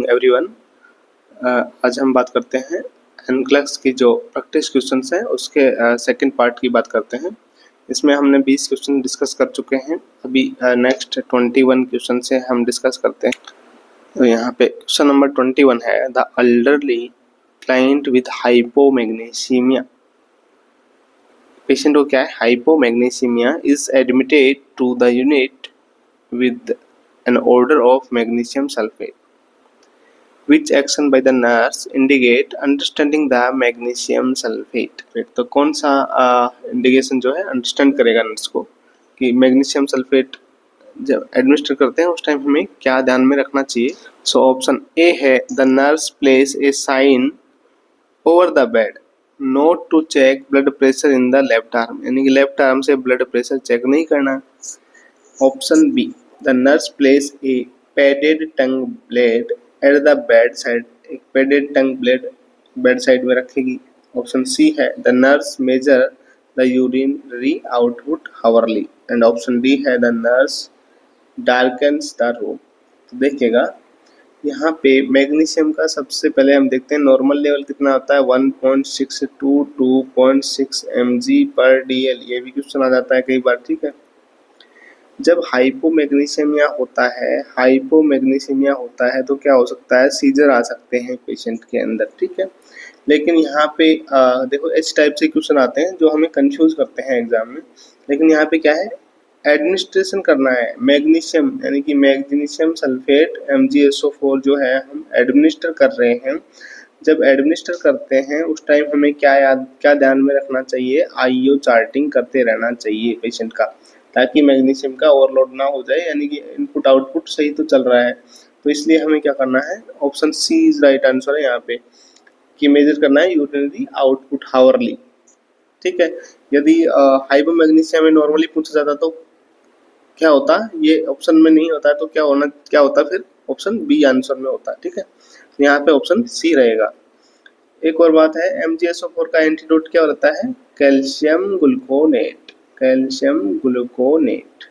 Everyone. आज हम बात करते हैं एनक्लेक्स की जो प्रैक्टिस क्वेश्चंस हैं उसके सेकंड पार्ट की बात करते हैं। इसमें हमने 20 क्वेश्चन डिस्कस कर चुके हैं। अभी नेक्स्ट 21 क्वेश्चन से हम डिस्कस करते हैं। तो यहाँ पे क्वेश्चन नंबर 21 है, the elderly client with hypomagnesaemia. Patient को क्या है, hypomagnesaemia, is admitted to the unit with an order of magnesium sulfate. Which action by the nurse indicate understanding the magnesium sulfate? तो कौन सा इंडिकेशन जो है understand करेगा नर्स को कि मैग्नीशियम सल्फेट जब एडमिनिस्टर करते हैं उस टाइम हमें क्या ध्यान में रखना चाहिए। सो ऑप्शन ए है, the nurse place a sign over the bed note to check blood pressure in the left arm, यानी कि लेफ्ट आर्म से ब्लड प्रेशर चेक नहीं करना। Option B, the nurse place a padded tongue blade at the bed side, एक padded tongue blade bed side में रखेगी। Option C है, the nurse measure the urinary output hourly, and option D है, the nurse darkens the room. तो देखिएगा यहाँ पे magnesium का सबसे पहले हम देखते हैं नॉर्मल लेवल कितना होता है, 1.6 to 2.6 mg पर DL। ये भी क्वेश्चन आ जाता है कई बार, ठीक है। जब हाइपोमैग्नीसीमिया होता है तो क्या हो सकता है, सीजर आ सकते हैं पेशेंट के अंदर, ठीक है। लेकिन यहाँ पे देखो इस टाइप से क्वेश्चन आते हैं जो हमें कंफ्यूज करते हैं एग्जाम में। लेकिन यहाँ पे क्या है, एडमिनिस्ट्रेशन करना है मैग्नीशियम, यानी कि मैग्नीशियम सल्फेट MgSO4 जो है हम एडमिनिस्टर कर रहे हैं। जब एडमिनिस्टर करते हैं उस टाइम हमें क्या ध्यान में रखना चाहिए, IO चार्टिंग करते रहना चाहिए पेशेंट का, ताकि मैग्नीशियम का ओवरलोड ना हो जाए, यानी कि इनपुट आउटपुट सही तो चल रहा है। तो इसलिए हमें क्या करना है, option C is right answer है यहाँ पे, कि मेजर करना है यूरिनरी आउटपुट हावरली, ठीक है। यदि हाइपोमैग्नीशिया में नॉर्मली पूछा जाता तो क्या होता, ये ऑप्शन में नहीं होता है तो क्या होता फिर ऑप्शन बी आंसर में होता, ठीक है। यहाँ पे ऑप्शन सी रहेगा। एक और बात है, MgSO4 का एंटीडोट क्या रहता है, कैल्शियम ग्लूकोनेट, कैल्शियम ग्लूकोनेट।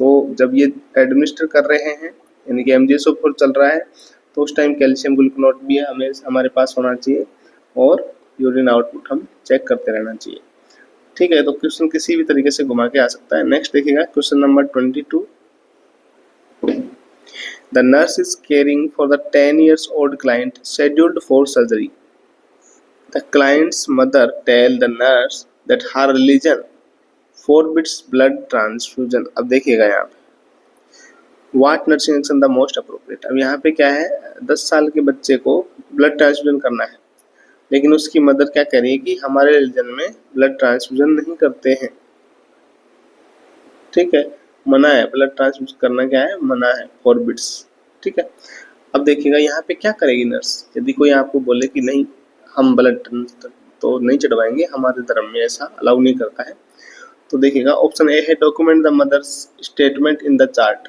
तो जब ये एडमिनिस्टर कर रहे हैं यानी कि MgSO4 चल रहा है तो उस टाइम कैल्शियम ग्लूकोनेट भी हमें हमारे पास होना चाहिए और यूरिन आउटपुट हम चेक करते रहना चाहिए, ठीक है। तो क्वेश्चन किसी भी तरीके से घुमा के आ सकता है। नेक्स्ट देखिएगा question number 22, the nurse is caring for the 10 years old client scheduled for surgery. The client's mother tell the nurse that her religion forbids blood transfusion. अब देखिएगा यहाँ पे What nursing action the most appropriate? अब यहाँ पे क्या है, 10 साल के बच्चे को ब्लड ट्रांसफ्यूजन करना है, लेकिन उसकी मदर क्या कह रही है कि हमारे रिलीजन में ब्लड ट्रांसफ्यूजन नहीं करते हैं, ठीक है, मना है, ब्लड ट्रांसफ्यूजन करना क्या है, मना है, फॉरबिड्स, ठीक है। अब देखिएगा यहाँ पे क्या करेगी नर्स, यदि कोई आपको बोले कि नहीं हम ब्लड तो नहीं चढ़वाएंगे, हमारे धर्म में ऐसा अलाउ नहीं करता है। तो देखिएगा ऑप्शन ए है, document the mother's statement in the chart,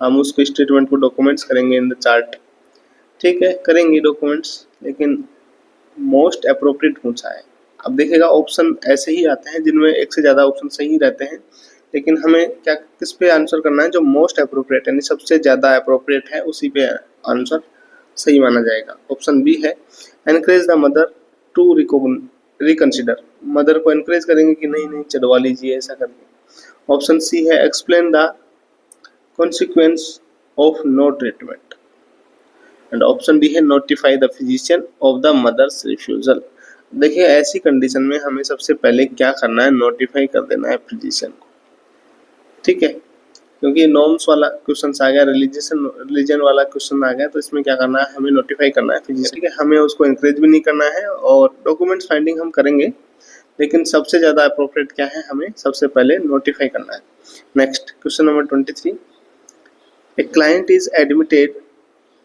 हम उसको स्टेटमेंट को डॉक्यूमेंट्स करेंगे इन द चार्ट, ठीक है, करेंगे डॉक्यूमेंट्स, लेकिन मोस्ट अप्रोप्रिएट पूछा है। अब देखिएगा ऑप्शन ऐसे ही आते हैं जिनमें एक से ज़्यादा ऑप्शन सही रहते हैं, लेकिन हमें क्या किस पे आंसर करना है, जो मोस्ट अप्रोप्रिएट यानी सबसे ज़्यादा अप्रोप्रिएट है उसी पे आंसर सही माना जाएगा। ऑप्शन बी है, encourage the mother to reconsider, mother को एनकरेज करेंगे कि नहीं चढ़वा लीजिए ऐसा करके। ऑप्शन सी है, explain the consequence of no treatment, and option D है, notify the physician of the mother's refusal. देखिए ऐसी कंडीशन में हमें सबसे पहले क्या करना है, नोटिफाई कर देना है फिजिशियन को, ठीक है, क्योंकि नॉर्म्स वाला क्वेश्चन आ गया, रिलीजन वाला क्वेश्चन आ गया, तो इसमें क्या करना है, हमें नोटिफाई करना है फिजिशियन, ठीक है। हमें उसको एनकरेज भी नहीं करना है और डॉक्यूमेंट्स फाइंडिंग हम करेंगे, लेकिन सबसे ज़्यादा अप्रोप्रिएट क्या है, हमें सबसे पहले नोटिफाई करना है। Next question number 23, a client is admitted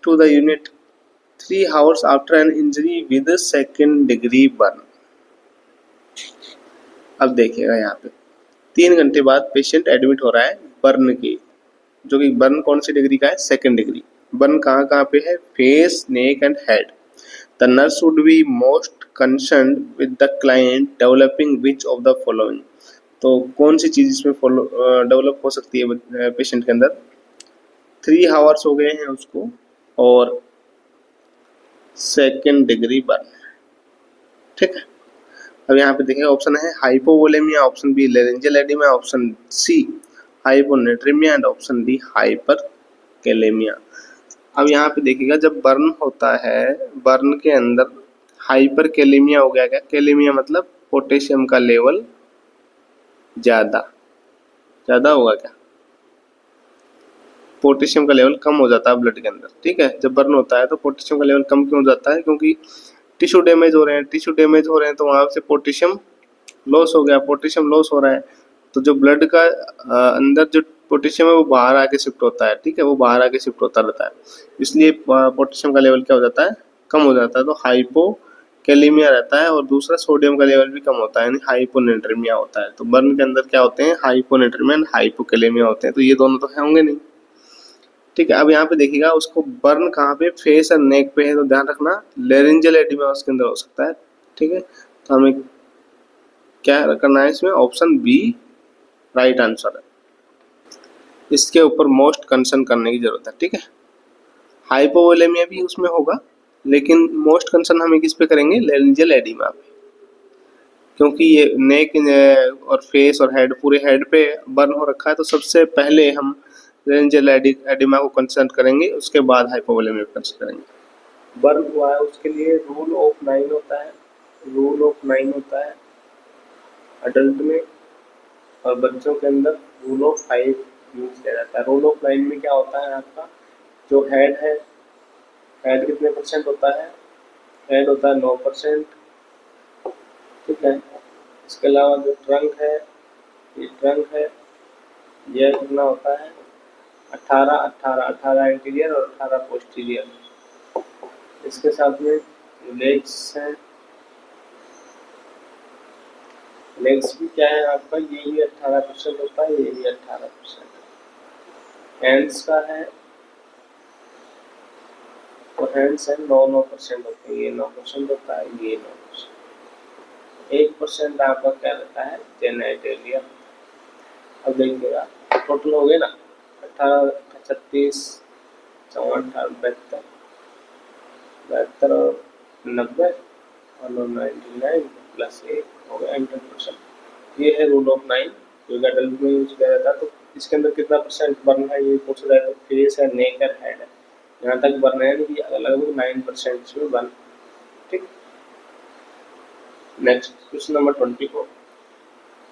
to the unit 3 hours after an injury with a 2nd degree burn. अब देखिएगा यहाँ पे 3 घंटे बाद पेशेंट एडमिट हो रहा है बर्न की, जो कि बर्न कौन सी डिग्री का है, 2nd डिग्री। बर्न कहाँ पे है, face, neck and head. The nurse would be most concerned with the client developing which of the following. तो कौन सी चीज इसमें डेवलप हो सकती है पेशेंट के अंदर, 3 hours हो गए हैं उसको और सेकेंड डिग्री बर्न। ठीक है, अब यहाँ पे देखिए ऑप्शन है hypovolaemia, option B laryngeal oedema, option C hyponatraemia and option D hyperkalaemia. अब यहाँ पे देखिएगा जब बर्न होता है, बर्न के अंदर हाइपरकेलेमिया हो गया। क्या केलेमिया मतलब पोटेशियम का लेवल ज्यादा होगा, क्या पोटेशियम का लेवल कम हो जाता है ब्लड के अंदर। ठीक है, जब बर्न होता है तो पोटेशियम का लेवल कम क्यों हो जाता है? क्योंकि टिश्यू डैमेज हो रहे हैं, तो वहां से पोटेशियम लॉस हो गया, पोटेशियम लॉस हो रहा है तो जो ब्लड का अंदर जो पोटेशियम है वो बाहर आके शिफ्ट होता है। ठीक है, वो बाहर आके शिफ्ट होता रहता है, इसलिए पोटेशियम का लेवल क्या हो जाता है? कम हो जाता है, तो हाइपोकैलेमिया रहता है। और दूसरा सोडियम का लेवल भी कम होता है, यानी हाइपोनेट्रीमिया होता है। तो बर्न के अंदर क्या होते हैं? हाइपोनेट्रीमिया एंड हाइपोकैलेमिया होते हैं, तो ये दोनों तो होंगे नहीं। ठीक है, अब यहाँ पे देखिएगा उसको बर्न कहाँ पे? फेस और नेक पे है, तो ध्यान रखना लेरिंजियल एडिमा उसके अंदर हो सकता है। ठीक है, तो हमें क्या करना है इसमें? ऑप्शन बी राइट आंसर है, इसके ऊपर मोस्ट कंसर्न करने की जरूरत है। ठीक है, हाइपोवोलेमिया भी उसमें होगा, लेकिन मोस्ट कंसर्न हमें किस पे करेंगे? लेरिंजियल एडिमा पे, क्योंकि ये नेक और फेस और हेड, पूरे हेड पे बर्न हो रखा है, तो सबसे पहले हम लेरिंजियल एडिमा को कंसर्न करेंगे, उसके बाद हाइपोवोलेमिया को कंसर्न करेंगे। बर्न हुआ है उसके लिए रूल ऑफ 9 होता है, रूल ऑफ 9 होता है अडल्ट में, और बच्चों के अंदर रूल ऑफ 5 यूज किया जाता है। रूल ऑफ 9 में क्या होता है? आपका जो हेड है, हेड कितने परसेंट होता है? हेड होता है 9%। ठीक है, इसके अलावा जो ट्रंक है, ये ट्रंक है, यह कितना होता है? 18 इंटीरियर और 18 पोस्टीरियर। इसके साथ में लेग्स हैं, लेग्स भी क्या है आपका? ये भी 18% होता है, ये भी 18%। हैंड्स का है, तो हैंड्स है 9% होते हैं, ये 9% होता है, ये 9%। 1% आपका क्या रहता है? जेनेटेलिया। अब देखिएगा टोटल हो गए ना, 18, 36, 54, 72 और 90 और 99 प्लस 1 हो गया 10%। ये है रूल ऑफ 9 जो अडल्ट में यूज किया जाता है। तो इसके अंदर कितना परसेंट बर्न है ये पूछा जाए तो फेस है, नेक है, हेड है, यहाँ तक बर्न है, लगभग 9% इसमें बर्न। ठीक, next question number 24।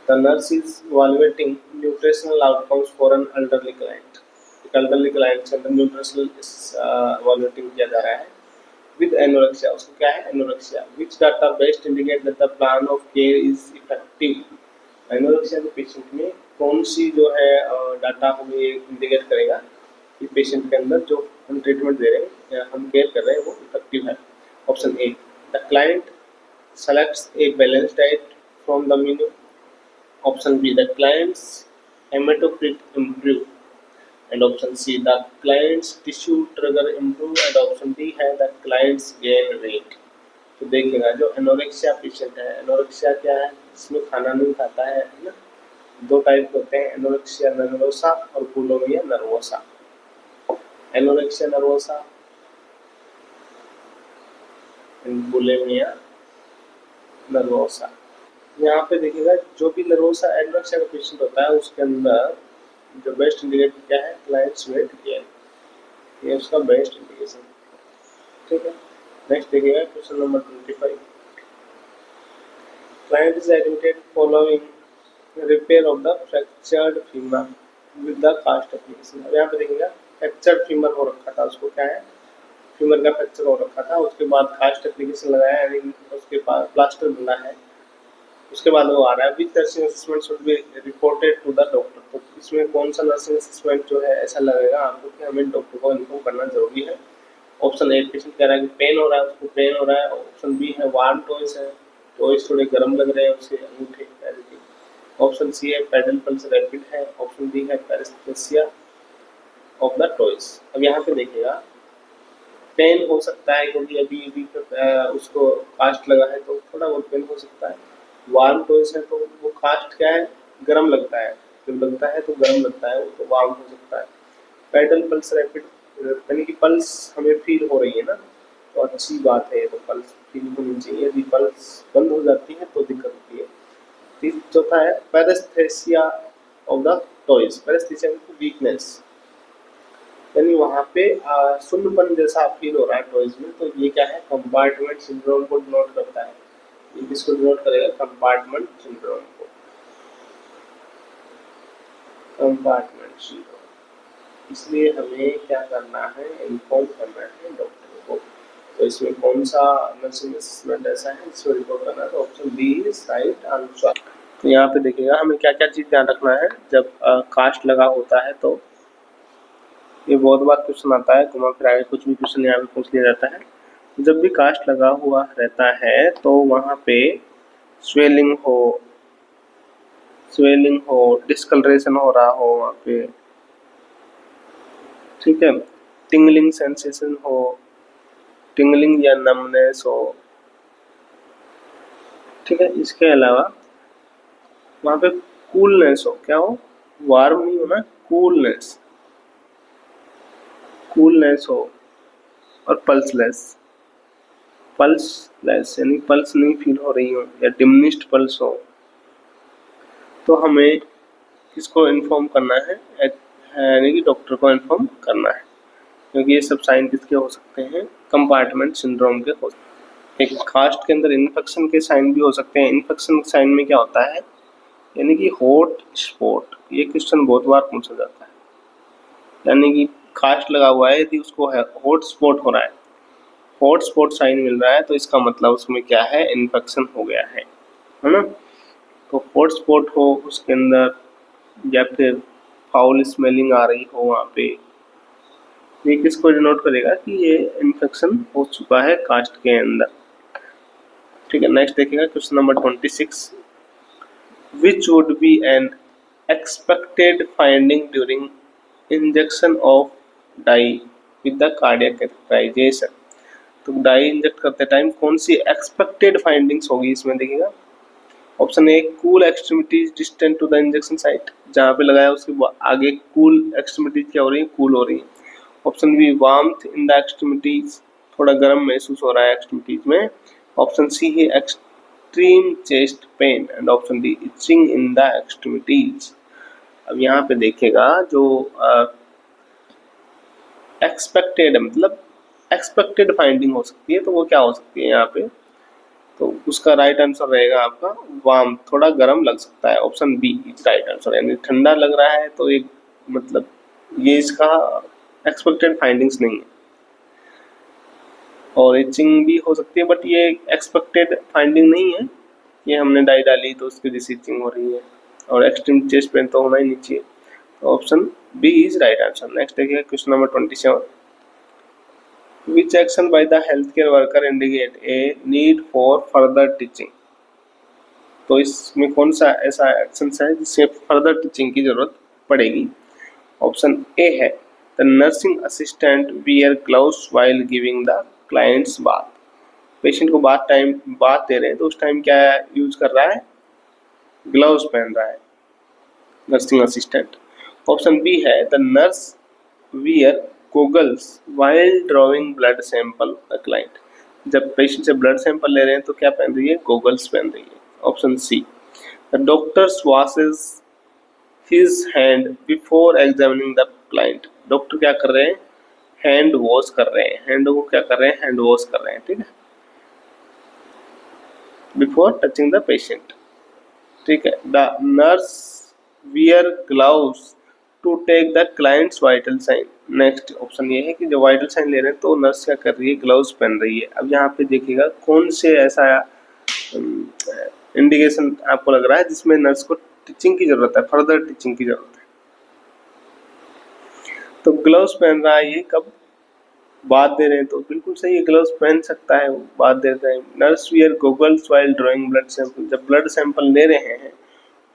The nurse is evaluating nutritional outcomes for an elderly client. एक elderly client से अंदर nutritional evaluating किया जा रहा है with anorexia। उसको क्या है? anorexia। Which data best indicate that the plan of care is effective? anorexia के पेशेंट में कौन सी जो है डाटा हमें इंडिकेट करेगा कि पेशेंट के अंदर जो हम ट्रीटमेंट दे रहे हैं या हम केयर कर रहे हैं वो इफेक्टिव है? Option A, the client selects a balanced diet from the menu. Option B, the client's hematocrit improve, and option C, the client's tissue trigger improve, and option D है the client's gain weight। तो देखिएगा जो anorexia patient है, anorexia क्या है? इसमें खाना नहीं खाता है ना। दो टाइप होते हैं, एनोरेक्सिया नर्वोसा और bulimia nervosa. Anorexia nervosa and bulimia nervosa. यहाँ पे देखिएगा जो भी नर्वोसा एनोरेक्सिया का पेशेंट होता है उसके अंदर जो बेस्ट इंडिकेटर क्या है? क्लाइंट्स वेट गेन, ये उसका बेस्ट इंडिकेशन। ठीक है, नेक्स्ट देखिएगा question number 25। Client is admitted following repair of the fractured femur with the cast application. अब यहाँ पे देखिएगा फ्रैक्चर्ड फीमर हो रखा था, उसको क्या है? फीमर का फ्रैक्चर हो रखा था, उसके बाद कास्ट एप्लीकेशन लगाया, यानी उसके पास प्लास्टर बना है, उसके बाद वो आ रहा है which nursing assessment should be reported to the doctor. तो इसमें कौन सा नर्सिंग असेसमेंट जो है ऐसा लगेगा आपको कि हमें डॉक्टर को इन्फॉर्म करना जरूरी है? ऑप्शन ए, पेशेंट कह रहा है कि पेन हो रहा है, उसको पेन हो रहा है। ऑप्शन बी है वार्म टॉयज है, टॉयज थोड़े गर्म लग रहे हैं उसके अंगूठे पैर के। ऑप्शन सी है पेडल पल्स रैपिड है। ऑप्शन डी है पैरेस्थेसिया ऑफ द टॉयज। अब यहाँ पे देखिएगा पेन हो सकता है क्योंकि अभी उसको कास्ट लगा है तो थोड़ा बहुत पेन हो सकता है। वार्म टॉयज है तो वो कास्ट क्या है? गर्म लगता है, जब लगता है तो गर्म लगता है, वो तो वार्म हो सकता है। पेडल पल्स रैपिड यानी कि पल्स हमें फील हो रही है ना, तो अच्छी बात है, तो पल्स फील होनी चाहिए। यदि पल्स बंद हो जाती है तो दिक्कत होती है। चौथा है पैरेस्थेसिया ऑफ द टॉयज। पैरेस्थेसिया वीकनेस, यानी वहाँ पे सुन्नपन जैसा फील हो रहा है टॉयज में, तो ये क्या है, कंपार्टमेंट सिंड्रोम को डिनोट करता है। ये किसको डिनोट करेगा, कंपार्टमेंट सिंड्रोम को, कंपार्टमेंट सिंड्रोम। इसलिए हमें क्या करना है, इन्फॉर्म करना है डॉक्टर को। तो इसमें कौन सा नर्सिंग असेसमेंट ऐसा है जिसमें रिपोर्ट करना है, तो option B is right answer. तो यहाँ पे देखिएगा हमें क्या क्या चीज ध्यान रखना है जब कास्ट लगा होता है। तो ये बहुत बार क्वेश्चन आता है, घुमा फिरा के कुछ भी क्वेश्चन यहाँ पे पूछ लिया जाता है। जब भी कास्ट लगा हुआ रहता है तो वहाँ पे स्वेलिंग हो, डिस्कलरेशन हो रहा हो वहाँ पे, ठीक है, टिंगलिंग सेंसेशन हो, टिंगलिंग या नमनेस हो, ठीक है। इसके अलावा वहाँ पे कूलनेस हो, क्या हो, वार्म नहीं होना, कूलनेस हो, और पल्सलेस यानी पल्स नहीं फील हो रही हो, या डिमिनिश्ड पल्स हो, तो हमें किसको इन्फॉर्म करना है, यानी कि डॉक्टर को इन्फॉर्म करना है, क्योंकि ये सब साइन किसके हो सकते हैं, कंपार्टमेंट सिंड्रोम के हो सकते हैं। एक कास्ट के अंदर इन्फेक्शन के साइन भी हो सकते हैं। इन्फेक्शन साइन में क्या होता है, यानी कि हॉट स्पॉट, ये क्वेश्चन बहुत बार पूछा जाता है, यानी कि कास्ट लगा हुआ है, यदि उसको हॉट स्पॉट हो रहा है, हॉट स्पॉट साइन मिल रहा है, तो इसका मतलब उसमें क्या है, इन्फेक्शन हो गया है ना। तो हॉट स्पॉट हो उसके अंदर, या फिर फाउल स्मेलिंग आ रही हो वहाँ पे, ये किसको डिनोट करेगा कि ये इन्फेक्शन हो चुका है कास्ट के अंदर, ठीक है। नेक्स्ट देखिएगा question number 26, which would be an expected finding during injection of dye with the cardiac catheterisation. तो डाई इंजेक्ट करते टाइम कौन सी एक्सपेक्टेड फाइंडिंग्स होगी इसमें, देखिएगा। Option A, cool extremities distant to the injection site, जहाँ पे लगाया उसके आगे कूल एक्सट्रीमिटीज क्या हो रही है, कूल हो रही है। Option B, warmth in the extremities, थोड़ा गर्म महसूस हो रहा है एक्सट्रीमिटीज में। ऑप्शन सी है extreme chest pain, and option D, itching in the extremities. अब यहाँ पे देखेगा जो एक्सपेक्टेड मतलब एक्सपेक्टेड फाइंडिंग हो सकती है, तो वो क्या हो सकती है यहाँ पे, तो उसका राइट आंसर रहेगा आपका वार्म, थोड़ा गर्म लग सकता है। Option B is right answer, यानी ठंडा लग रहा है, तो एक मतलब ये इसका एक्सपेक्टेड फाइंडिंग्स नहीं है। और इचिंग भी हो सकती है, बट ये एक्सपेक्टेड फाइंडिंग नहीं है, ये हमने डाई डाली तो उसकी जैसी इचिंग हो रही है। और एक्सट्रीम चेस्ट पेन तो होना ही नहीं चाहिए, तो option B is right answer. Next देखिए question number 27, which action by the healthcare worker indicate a need for further teaching। तो इसमें कौन सा ऐसा एक्शन है जिससे फर्दर टीचिंग की जरूरत पड़ेगी। ऑप्शन ए है, the nursing assistant wear gloves while giving the clients bath. Patient को बात दे रहे हैं तो उस टाइम क्या यूज कर रहा है, ग्लव्स पहन रहा है नर्सिंग असिस्टेंट। ऑप्शन बी है, the nurse wear goggles while drawing blood sample the client. जब पेशेंट से ब्लड सैंपल ले रहे हैं तो क्या पहन रही है, गोगल्स पहन रही है। Option C, the doctors washes his hand before examining the client. Doctor क्या कर रहे हैं, हैंड वॉश कर रहे हैं, हैंड को क्या कर रहे हैं, हैंड वॉश कर रहे हैं, ठीक है, बिफोर टचिंग द पेशेंट, ठीक है। The nurse wear gloves to take the client's vital sign. Next option ये है कि जो वाइटल साइन ले रहे हैं तो नर्स क्या कर रही है, ग्लव्स पहन रही है। अब यहाँ पे देखिएगा कौन से ऐसा इंडिकेशन आपको लग रहा है जिसमें नर्स को टीचिंग की जरूरत है, फर्दर टीचिंग की जरूरत है। तो ग्लव्स पहन रहा है, ये कब बात दे रहे हैं, तो बिल्कुल सही है, ग्लव्स पहन सकता है वो बात दे रहे हैं। Nurse wear goggles while drawing blood sample, जब ब्लड सैंपल ले रहे हैं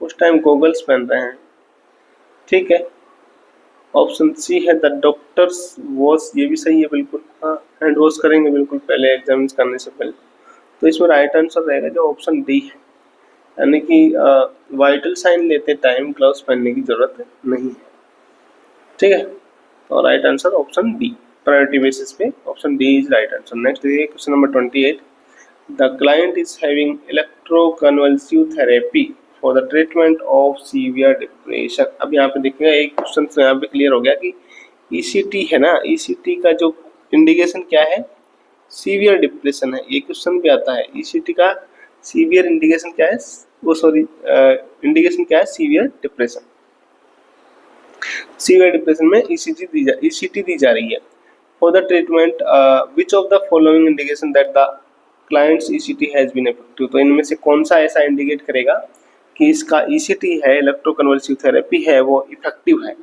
उस टाइम गोगल्स पहन रहे हैं, ठीक है। ऑप्शन सी है, द डॉक्टर्स वॉश, ये भी सही है बिल्कुल, हाँ, हैंड वॉश करेंगे बिल्कुल पहले एग्जामिन करने से पहले। तो इसमें राइट आंसर रहेगा जो ऑप्शन डी है, यानी कि वाइटल साइन लेते टाइम ग्लव्स पहनने की जरूरत नहीं है, ठीक है। तो right answer option D. Priority basis पे। Option D is right answer. Next देखिए question number 28, the client is having electroconvulsive therapy for the treatment of severe depression. अब यहाँ पे देखिएगा एक क्वेश्चन से यहाँ पे क्लियर हो गया कि ईसीटी है ना, ईसीटी का जो इंडिकेशन क्या है, सीवियर डिप्रेशन है। ये क्वेश्चन भी आता है, ईसीटी का सीवियर इंडिकेशन क्या है, वो सॉरी इंडिकेशन क्या है, सीवियर डिप्रेशन। सीवियर डिप्रेशन में ईसीटी दी जा रही है। For the treatment which of the following indication that the client's ECT has been effective, तो इनमें से कौन सा ऐसा इंडिकेट करेगा कि इसका ईसीटी है, इलेक्ट्रोकन्वल्सिव थेरेपी है, वो इफेक्टिव है।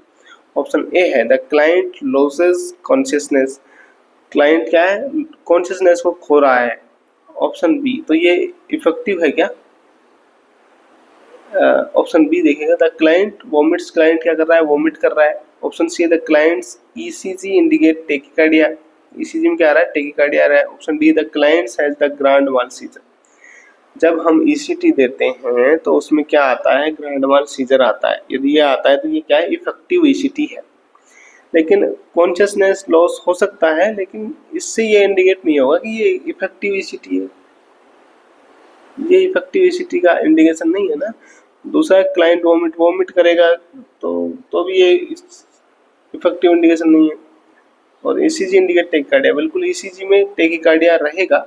ऑप्शन ए है the client losses consciousness, client क्या है, कॉन्शियसनेस को खो रहा है। ऑप्शन बी, तो ये इफेक्टिव है क्या, ऑप्शन बी देखिएगा द क्लाइंट वॉमिट्स, क्लाइंट क्या कर रहा है, वॉमिट कर रहा है। Option C the client's ECG indicate tachycardia, ECG में क्या आ रहा है, टेकिकार्डिया आ रहा है। Option D the client's has the grand mal seizure, जब हम ईसीटी देते हैं तो उसमें क्या आता है, ग्रांड माल सीजर आता है। यदि ये आता है तो ये क्या है, इफेक्टिव ईसीटी है। लेकिन कॉन्शियसनेस लॉस हो सकता है, लेकिन इससे ये इंडिकेट नहीं होगा कि ये इफेक्टिव ईसीटी है, ये इफेक्टिव ईसीटी का इंडिकेशन नहीं है ना। दूसरा क्लाइंट वॉमिट करेगा तो भी ये इफेक्टिव इंडिकेशन नहीं है। और ईसीजी इंडिकेट टेकिकार्डिया, बिल्कुल ईसीजी में टेकिकार्डिया रहेगा,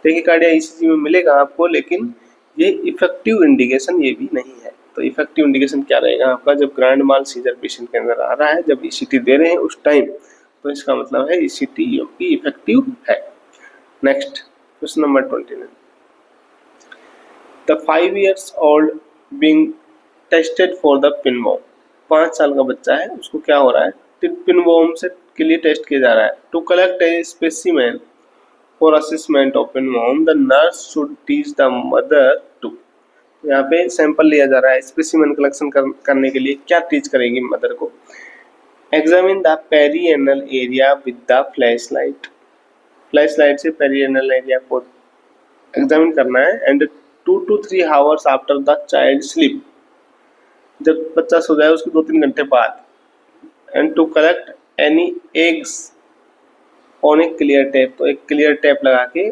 टेकिकार्डिया ईसीजी में मिलेगा आपको, लेकिन ये इफेक्टिव इंडिकेशन ये भी नहीं है। तो इफेक्टिव इंडिकेशन क्या रहेगा आपका, जब ग्रांड माल सीजर पेशेंट के अंदर आ रहा है, जब ईसीटी दे रहे हैं उस टाइम, तो इसका मतलब है ईसीटी की इफेक्टिव है। Next question number 29, the 5 years old being tested for the pinworm, 5 साल का बच्चा है, उसको क्या हो रहा है, पिनवॉर्म से के लिए टेस्ट किया जा रहा है। To collect a specimen for assessment of pinworm the nurse should teach the mother to, यहाँ पे सैंपल लिया जा रहा है, स्पेसिमेन कलेक्शन करने के लिए क्या टीच करेगी मदर को, examine the perineal area with the flash light, flash light से पेरिएनल एरिया को एग्जामिन करना है। And 2 to 3 hours after the child sleep, जब बच्चा सो जाए उसके 2-3 घंटे बाद। And to collect any eggs on a clear tape, तो एक क्लियर टेप लगा के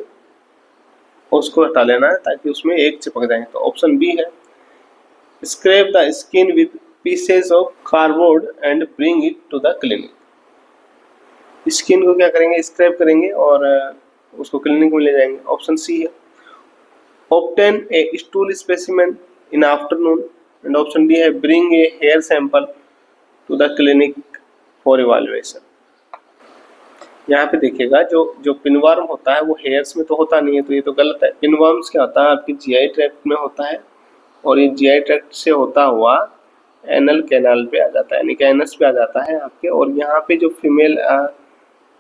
उसको हटा लेना है ताकि उसमें एग चिपक जाए। तो ऑप्शन बी है scrape the skin with pieces of cardboard and bring it to the clinic, skin को क्या करेंगे, स्क्रैप करेंगे और उसको क्लिनिक में ले जाएंगे। ऑप्शन सी है obtain a stool specimen in afternoon, and option D है bring a hair sample to the clinic for evaluation। यहाँ पे देखिएगा जो पिनवर्म होता है वो हेयर्स में तो होता नहीं है, तो ये तो गलत है। पिनवर्म्स क्या होता है, आपकी जीआई ट्रैक्ट में होता है, और ये जीआई ट्रैक्ट से होता हुआ एनल कैनाल पे आ जाता है, यानी कि एनस पे आ जाता है आपके। और यहाँ पे जो फीमेल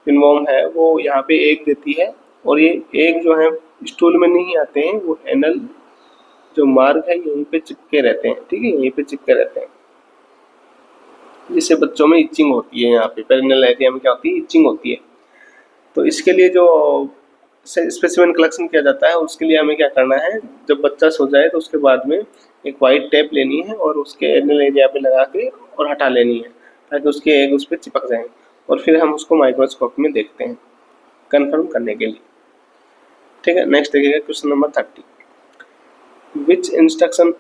पिनवर्म है वो यहाँ पे एग देती है, और ये एग जो है स्टूल में नहीं आते हैं, वो एनल जो मार्ग है यहीं पे चिपके रहते हैं, ठीक है, यहीं पे चिपके रहते हैं, जिससे बच्चों में इचिंग होती है। यहाँ पे पेरिनेल एरिया में क्या होती है, इचिंग होती है। तो इसके लिए जो स्पेसिमेन कलेक्शन किया जाता है, उसके लिए हमें क्या करना है, जब बच्चा सो जाए तो उसके बाद में एक वाइट टेप लेनी है और उसके एनल एरिया पे लगा के और हटा लेनी है, ताकि उसके एग उस पर चिपक जाएँ, और फिर हम उसको माइक्रोस्कोप में देखते हैं कंफर्म करने के लिए, ठीक है। नेक्स्ट देखिएगा question number 30, which instruction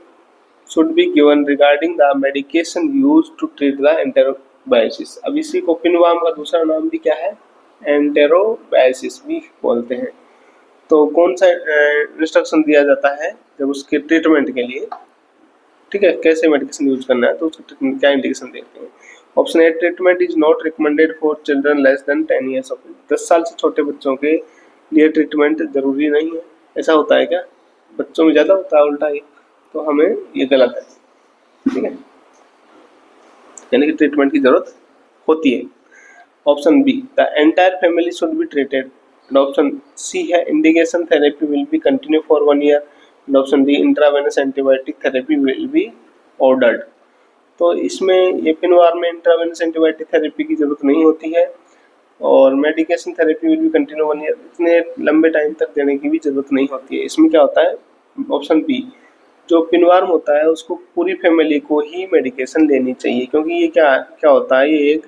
should be given regarding the medication used to treat the enterobiasis. अब इसी को पिनवर्म का दूसरा नाम भी क्या है, एंटेरोबायोसिस भी बोलते हैं। तो कौन सा इंस्ट्रक्शन दिया जाता है जब उसके ट्रीटमेंट के लिए, ठीक है, कैसे मेडिकेशन यूज करना है, तो उसके ट्रीटमेंट क्या इंडिकेशन देते हैं। Option A treatment is not recommended for children less than 10 years of age, 10 साल से छोटे बच्चों के लिए ट्रीटमेंट जरूरी नहीं है। ऐसा होता है क्या, बच्चों में ज़्यादा होता है उल्टा ये, तो हमें ये गलत है, ठीक है, यानी कि ट्रीटमेंट की जरूरत होती है। Option B the entire family should be treated, and option C है indication therapy will be continue for 1 year, and option D intravenous antibiotic therapy will be ordered. तो इसमें ये पिनवर्म में इंट्रावेनस एंटीबायोटिक थेरेपी की जरूरत नहीं होती है, और medication therapy will be continue 1 year, इतने लंबे टाइम तक देने की भी जरूरत नहीं होती है। इसमें क्या होता है, ऑप्शन बी जो पिनवर्म होता है उसको पूरी फैमिली को ही मेडिकेशन लेनी चाहिए, क्योंकि ये क्या होता है, ये एक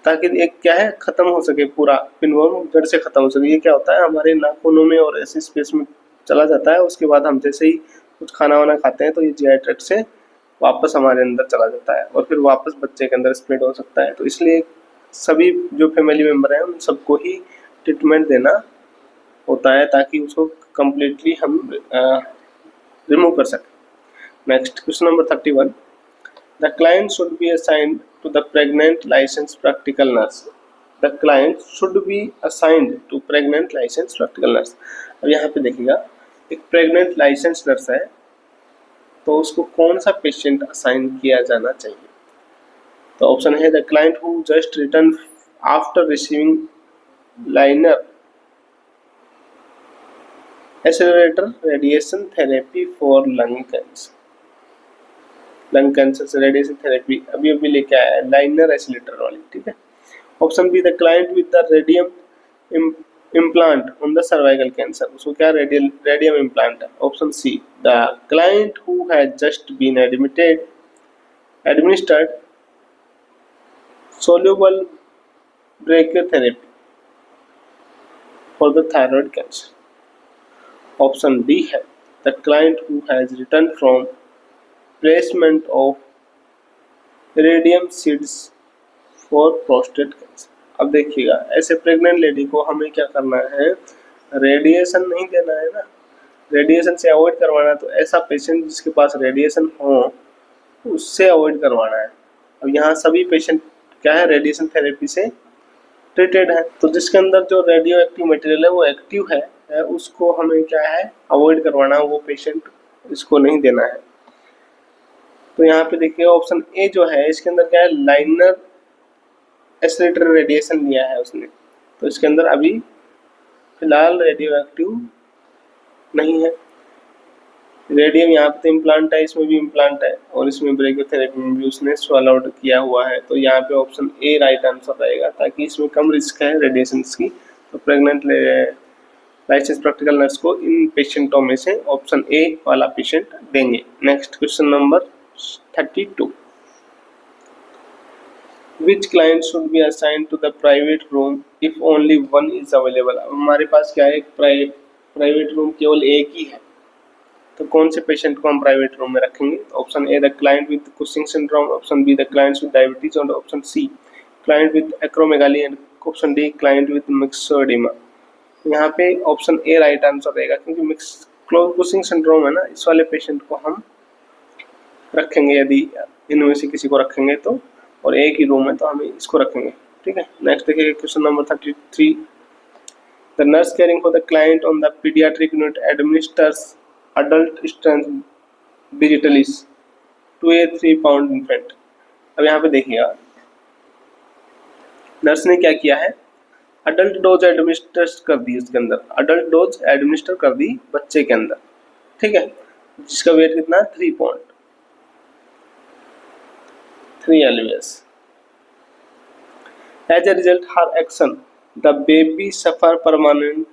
ताकि एक क्या है खत्म हो सके, पूरा पिनवर्म जड़ से खत्म हो सके। ये क्या होता है हमारे नाखूनों में और ऐसी स्पेस में चला जाता है, उसके बाद हम जैसे ही कुछ खाना वाना खाते हैं तो ये जीआई ट्रैक्ट से वापस हमारे अंदर चला जाता है और फिर वापस बच्चे के अंदर स्प्रेड हो सकता है। तो इसलिए सभी जो फैमिली मेम्बर हैं उन सबको ही ट्रीटमेंट देना होता है ताकि उसको कम्प्लीटली हम रिमूव कर सकें। Next question number 31, the client should be assigned to the pregnant licensed practical nurse. The client should be assigned to pregnant licensed practical nurse. अब यहाँ पे देखिएगा एक प्रेग्नेंट लाइसेंस नर्स है तो उसको कौन सा पेशेंट असाइन किया जाना चाहिए। तो ऑप्शन है the client who just return after receiving liner accelerator radiation therapy for lung cancer. Lung cancer से रेडिएशन थेरेपी अभी अभी लेके आया है लाइनर एसिलेटर वाली, ठीक है। Option B the client with the radium implant on the cervical cancer, उसको क्या रेडियम इम्प्लांट है। Option C the client who has just been administered soluble brachytherapy for the thyroid cancer. Option D है the client who has return from placement of radium seeds for prostate cancer. अब देखिएगा ऐसे pregnant lady को हमें क्या करना है, radiation नहीं देना है ना, रेडिएशन से अवॉइड करवाना है। तो ऐसा पेशेंट जिसके पास रेडिएशन हो उससे अवॉइड करवाना है। अब यहाँ सभी पेशेंट क्या है रेडिएशन थेरेपी से ट्रीटेड है, तो जिसके अंदर जो रेडियो एक्टिव मटेरियल है वो एक्टिव है उसको हमें क्या है अवॉइड करवाना है, वो पेशेंट इसको नहीं देना है। तो यहाँ पे देखिए ऑप्शन ए जो है इसके अंदर क्या है लाइनर एक्सेलरेटर रेडिएशन लिया है उसने, तो इसके अंदर अभी फिलहाल रेडियो एक्टिव नहीं है। रेडियम यहाँ पे तो इम्प्लांट है, इसमें भी इम्प्लांट है और इसमें ब्रेकियोथेरेपी में भी उसने स्वॉलो आउट किया हुआ है। तो यहाँ पे ऑप्शन ए राइट आंसर रहेगा ताकि इसमें कम रिस्क है रेडिएशन की। तो प्रेग्नेंट लाइसेंस प्रैक्टिकल नर्स को इन पेशेंटों में से ऑप्शन ए वाला पेशेंट देंगे। Next question number 32, which client should be assigned to the private room if only one is available। अब हमारे पास क्या है प्राइवेट रूम केवल एक ही है, तो कौन से पेशेंट को हम प्राइवेट रूम में रखेंगे। Option A the client with Cushing syndrome, option B the clients with diabetes और option C client with acromegaly and option D client with myxoedema. यहाँ पे ऑप्शन ए राइट आंसर रहेगा क्योंकि Cushing syndrome है ना, इस वाले पेशेंट को हम रखेंगे यदि इनमें से किसी को रखेंगे तो, और एक ही रूम है तो हमें इसको रखेंगे, ठीक है। नेक्स्ट देखिए question number 33, the nurse caring for the client on the paediatric unit administers adult strength digitalis to a 3 pound infant. अब यहाँ पे देखिएगा नर्स ने क्या किया है अडल्ट डोज एडमिनिस्टर कर दी, उसके अंदर अडल्ट डोज एडमिनिस्टर कर दी बच्चे के अंदर, ठीक है, जिसका वेट कितना 3 pound 3 LVS। As a result, her action, the baby suffer permanent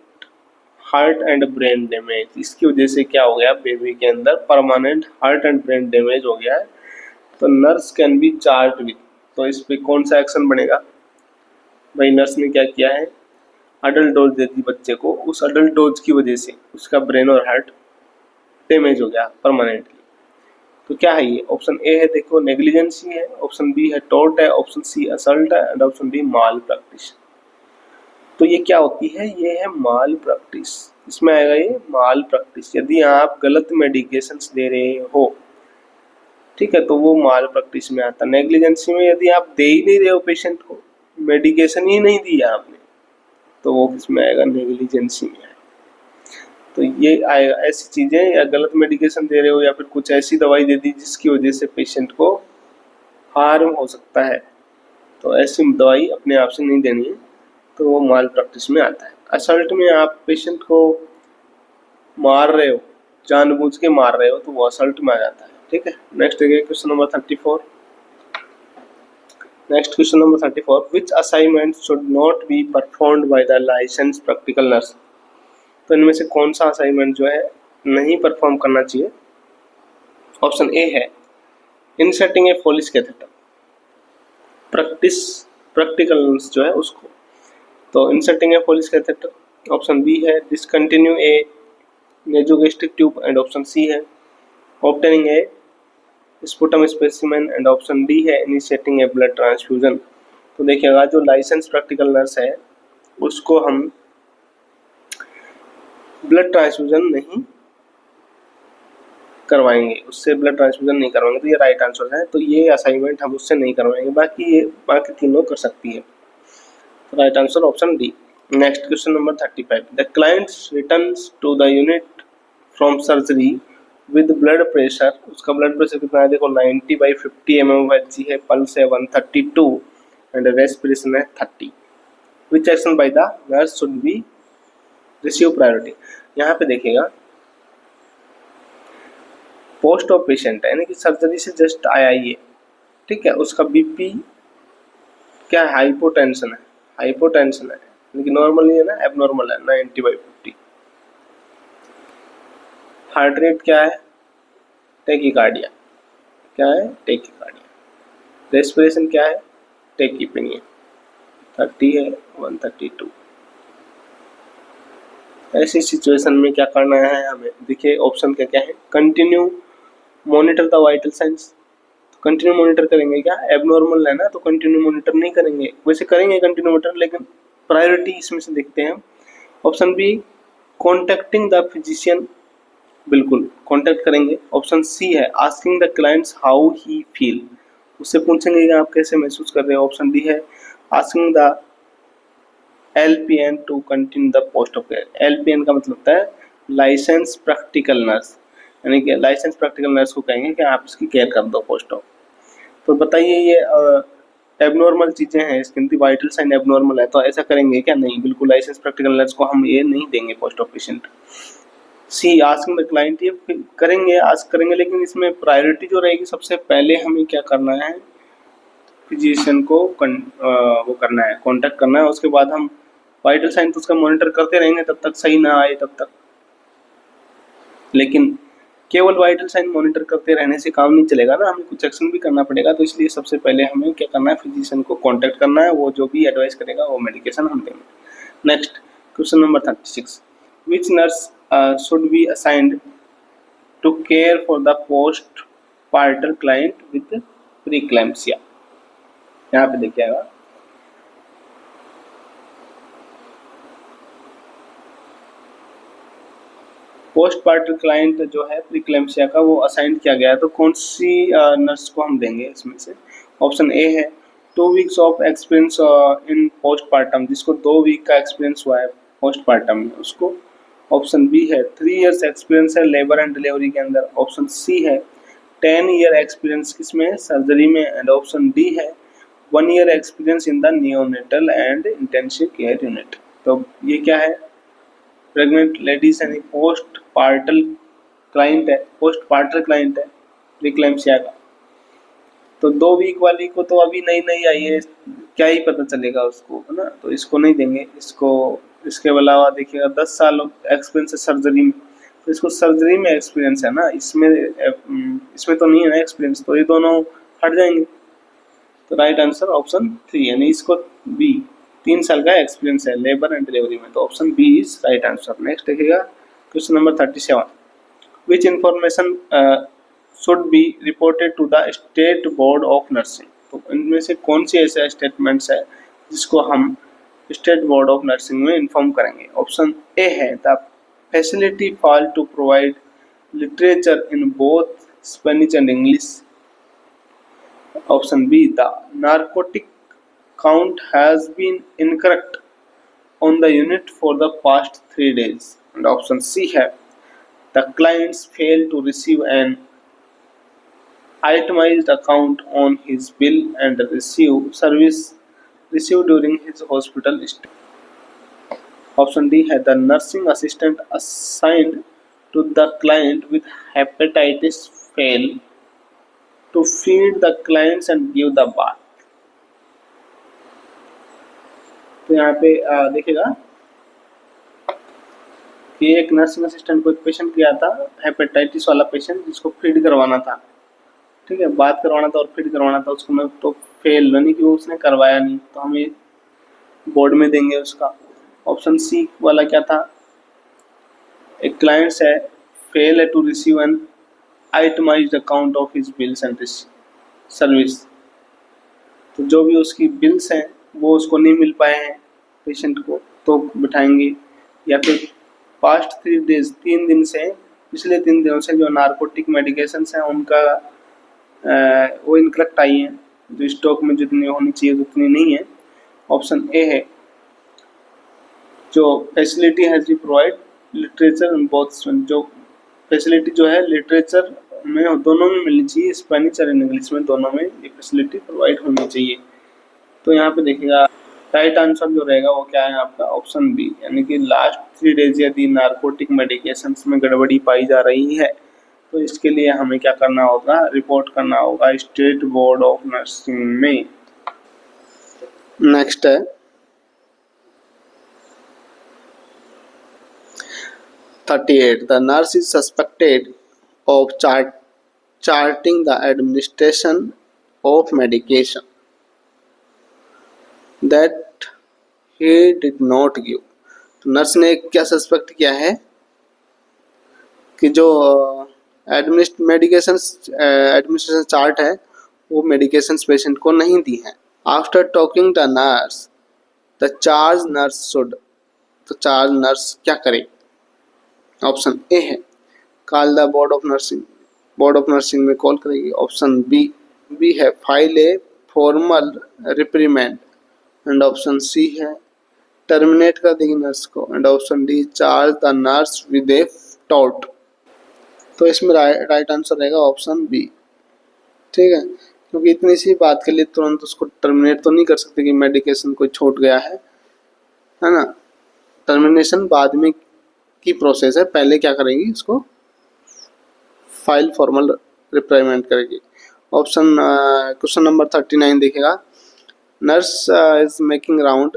heart and brain damage। इसकी वजह से क्या हो गया बेबी के अंदर permanent heart and brain damage हो गया है। तो nurse can be charge with, तो इस पे कौन सा एक्शन बनेगा भाई। नर्स ने क्या किया है अडल्ट डोज दे दी बच्चे को, उस अडल्ट डोज की वजह से उसका ब्रेन और हार्ट डैमेज हो गया परमानेंटली। तो क्या है ये ऑप्शन ए है देखो नेग्लिजेंसी है, ऑप्शन बी है टॉर्ट है, ऑप्शन सी असल्ट है and option D mall practice. तो ये क्या होती है, ये है माल प्रैक्टिस, इसमें आएगा ये माल प्रैक्टिस। यदि आप गलत मेडिकेशंस दे रहे हो, ठीक है, तो वो माल प्रैक्टिस में आता है। नेग्लिजेंसी में यदि आप दे ही नहीं रहे हो पेशेंट को, मेडिकेशन ही नहीं दिया आपने, तो वो किसमें आएगा नेग्लिजेंसी में। तो ये आएगा ऐसी चीज़ें, या गलत मेडिकेशन दे रहे हो या फिर कुछ ऐसी दवाई दे दी जिसकी वजह से पेशेंट को हार्म हो सकता है, तो ऐसी दवाई अपने आप से नहीं देनी है, तो वो माल प्रैक्टिस में आता है। असल्ट में आप पेशेंट को मार रहे हो, जानबूझ के मार रहे हो, तो वो असल्ट में आ जाता है, ठीक है। नेक्स्ट देखिए question number 34। Next question number 34, which assignment should not be performed by the licence practical nurse. तो इनमें से कौन सा असाइनमेंट जो है नहीं परफॉर्म करना चाहिए। ऑप्शन ए है inserting a Foley's catheter, practice practical nurse जो है उसको। तो inserting a Foley catheter option B है, discontinue a nasogastric tube and option C है, obtaining a sputum specimen and option D है, इनिशिएटिंग ए ब्लड ट्रांसफ्यूजन। तो देखिएगा जो लाइसेंस प्रैक्टिकल नर्स है उसको हम ब्लड ट्रांसफ्यूजन नहीं करवाएंगे, उससे ब्लड ट्रांसफ्यूजन नहीं करवाएंगे, तो ये राइट आंसर है। तो ये असाइनमेंट हम उससे नहीं करवाएंगे, बाकी तीनों कर सकती है। तो right answer option D. Next question number 35, the clients returns to the unit from surgery with blood pressure, उसका ब्लड प्रेशर कितना है देखो 90/50 mmHg है, पल्स है 132 एंड रेस्पिरेशन है 30। विच action by the nurse should B receive priority. यहाँ पे देखिएगा पोस्ट ऑफ पेशेंट है, यानी कि सर्जरी से जस्ट आया ये, ठीक है, उसका बीपी क्या है, हाइपोटेंशन है, हाइपोटेंशन है, लेकिन नॉर्मल नहीं है ना, एबनॉर्मल है 90/50। हार्ट रेट क्या है, टेकिकार्डिया, क्या है, टेकिकार्डिया। रेस्पिरेशन क्या है, टेकिपेनिया, 30 है 132। ऐसी सिचुएशन में क्या करना है हमें, देखिए ऑप्शन क्या क्या है, continue monitor the vital science, तो कंटिन्यू मॉनिटर करेंगे क्या, एबनॉर्मल है ना तो कंटिन्यू मॉनिटर नहीं करेंगे, वैसे करेंगे कंटिन्यू मॉनिटर, लेकिन प्रायोरिटी इसमें से देखते हैं। Option B contacting the physician, बिल्कुल कॉन्टेक्ट करेंगे। ऑप्शन सी है asking the clients how he feel, उससे पूछेंगे कि आप कैसे महसूस कर रहे हो। ऑप्शन डी है asking the LPN to continue the post of care. LPN का मतलब होता है लाइसेंस प्रैक्टिकल नर्स, यानी कि लाइसेंस प्रैक्टिकल नर्स को कहेंगे कि आप इसकी केयर कर दो पोस्ट ऑफ। तो बताइए ये एबनॉर्मल चीज़ें हैं, इसकी वाइटल साइन एबनॉर्मल है, तो ऐसा करेंगे क्या, नहीं, बिल्कुल लाइसेंस प्रैक्टिकल नर्स को हम ये नहीं देंगे post of patient. C asking the client, ये करेंगे, आस्क करेंगे, लेकिन इसमें प्रायोरिटी जो रहेगी सबसे पहले हमें क्या करना है, फिजिशियन को वो करना है, कॉन्टैक्ट करना है। उसके बाद हम वाइटल साइन तो उसका मॉनिटर करते रहेंगे तब तक सही ना आए तब तक, लेकिन केवल वाइटल साइन मॉनिटर करते रहने से काम नहीं चलेगा ना, हमें कुछ एक्शन भी करना पड़ेगा। तो इसलिए सबसे पहले हमें क्या करना है, फिजिशियन को कांटेक्ट करना है, वो जो भी एडवाइस करेगा वो मेडिकेशन हम देंगे। Next question number 36, which nurse should be assigned to care for the postpartal client with preeclampsia. यहाँ पे देखिएगा पोस्ट पार्टल क्लाइंट जो है प्रीक्लैम्सिया का वो असाइन किया गया है, तो कौन सी नर्स को हम देंगे इसमें से। ऑप्शन ए है 2 weeks of experience in post partum, जिसको 2 वीक का एक्सपीरियंस हुआ है पोस्ट पार्टम में उसको। ऑप्शन बी है 3 इयर्स एक्सपीरियंस है लेबर एंड डिलीवरी के अंदर। ऑप्शन सी है 10 ईयर एक्सपीरियंस किसमें, सर्जरी में। एंड ऑप्शन डी है 1 year experience in the neonatal and intensive care unit. तो ये क्या है, प्रेग्नेंट लेडीज यानी पोस्ट पार्टल क्लाइंट है, पोस्ट पार्टल क्लाइंट है प्रीक्लैम्सिया का। तो 2 वीक वाली को तो अभी नई आई है, क्या ही पता चलेगा उसको, है ना, तो इसको नहीं देंगे इसको। इसके अलावा देखिएगा 10 साल एक्सपीरियंस है सर्जरी में, तो इसको सर्जरी में एक्सपीरियंस है ना, इसमें तो नहीं है ना एक्सपीरियंस, तो ये दोनों हट जाएंगे। तो राइट आंसर ऑप्शन 3, यानी इसको बी, 3 साल का एक्सपीरियंस है लेबर एंड डिलीवरी में, तो option B is right answer. Next देखिएगा question number 37, which information should be reported to the state board of nursing. तो इनमें से कौन सी ऐसे स्टेटमेंट्स है जिसको हम स्टेट बोर्ड ऑफ नर्सिंग में इन्फॉर्म करेंगे। ऑप्शन ए है the facility fall to provide literature in both Spanish and English. Option B, the narcotic count has been incorrect on the unit for the past 3 days. And option C है the clients fail to receive an itemized account on his bill and receive service received during his hospital stay. Option D है the nursing assistant assigned to the client with hepatitis fail to feed the clients and give the bath. तो यहाँ पे देखिएगा कि एक nursing assistant को एक patient किया था, हेपेटाइटिस वाला पेशेंट, जिसको फीड करवाना था, ठीक है, बात करवाना था और फिर करवाना था उसको, मैं तो फेल नहीं कि उसने करवाया नहीं, तो हमें बोर्ड में देंगे उसका। ऑप्शन सी वाला क्या था, एक क्लाइंट है fail to receive an itemised account of his bills and service, तो जो भी उसकी बिल्स हैं वो उसको नहीं मिल पाए हैं पेशेंट को, तो बिठाएंगे। या फिर पास्ट 3 डेज, 3 दिन से, पिछले 3 दिनों से जो नार्कोटिक मेडिकेशंस हैं उनका वो इनकरेक्ट आई हैं, जो स्टॉक में जितनी होनी चाहिए उतनी नहीं है। ऑप्शन ए है जो facility has B provide literature in both, जो फैसिलिटी जो है लिटरेचर में दोनों में मिलनी चाहिए, स्पेनिश और इंग्लिश में दोनों में ये फैसिलिटी प्रोवाइड होनी चाहिए। तो यहाँ पे देखिएगा राइट आंसर जो रहेगा वो क्या है आपका, ऑप्शन बी, यानी कि लास्ट 3 डेज यदि नार्कोटिक मेडिकेशंस में गड़बड़ी पाई जा रही है तो इसके लिए हमें क्या करना होगा, रिपोर्ट करना होगा स्टेट बोर्ड ऑफ नर्सिंग में। नेक्स्ट है 38, the nurse is suspected of charting the administration of medication that he did not give। तो नर्स ने क्या सस्पेक्ट किया है कि जो एडमिनिस्ट्रेशन चार्ट है वो मेडिकेशंस पेशेंट को नहीं दी है। After talking the nurse the charge nurse should, तो चार्ज नर्स क्या करे, ऑप्शन ए है call the board of nursing, board of nursing में कॉल करेगी। ऑप्शन बी है file a formal reprimand, and option C है टर्मिनेट कर देगी नर्स को, and option D charge the nurse with a टॉट। तो इसमें राइट आंसर रहेगा ऑप्शन बी। ठीक है, क्योंकि इतनी सी बात के लिए तुरंत उसको टर्मिनेट तो नहीं कर सकते कि मेडिकेशन कोई छूट गया है ना। टर्मिनेशन बाद में की प्रोसेस है, पहले क्या करेंगी, इसको फाइल फॉर्मल रिप्रीमेंट करेगी। ऑप्शन क्वेश्चन नंबर 39 देखेगा, nurse is making round,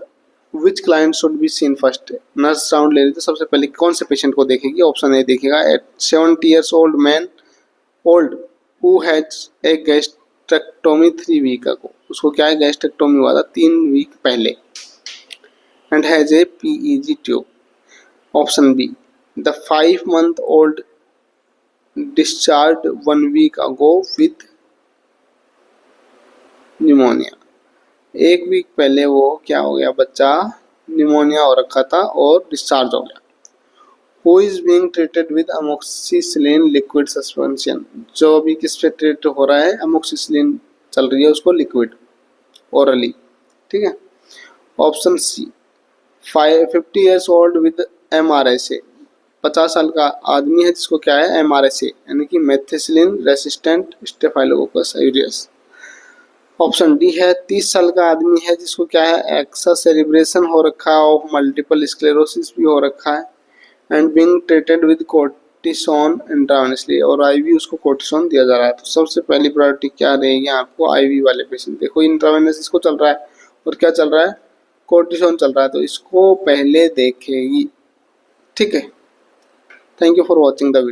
which client should be seen first. Nurse round ले रही थी, सबसे पहले कौन से पेशेंट को देखेगी। ऑप्शन ए देखेगा, at 70 years old man old who has a gastrectomy 3 week ago, उसको क्या है, गैस्ट्रेक्टोमी हुआ था 3 वीक पहले, and has a PEG tube. Option B, the 5 month old discharged 1 week ago with pneumonia, 1 week पहले वो क्या हो गया, बच्चा निमोनिया हो रखा था और डिस्चार्ज हो गया। Who is being treated with amoxicillin liquid suspension, जो अभी किस पे ट्रीट हो रहा है, अमोक्सिसिलिन चल रही है उसको लिक्विड ओरली। ठीक है। Option C, 50 years old with MRSA, 50 साल का आदमी है जिसको क्या है, MRSA यानी कि methicillin resistant staphylococcus aureus. Option D है 30 साल का आदमी है जिसको क्या है, एक्सा सेलिब्रेशन हो रखा है और मल्टीपल स्क्लेरोसिस भी हो रखा है, and being treated with cortisone intravenously, और आईवी उसको कोर्टिसोन दिया जा रहा है। तो सबसे पहली प्रायोरिटी क्या रहेगी आपको, आईवी वाले पेशेंट। देखो इंट्रावेनस इसको चल रहा है और क्या चल रहा है, कोर्टिसोन चल रहा है, तो इसको पहले देखेगी। ठीक है, thank you for watching the video.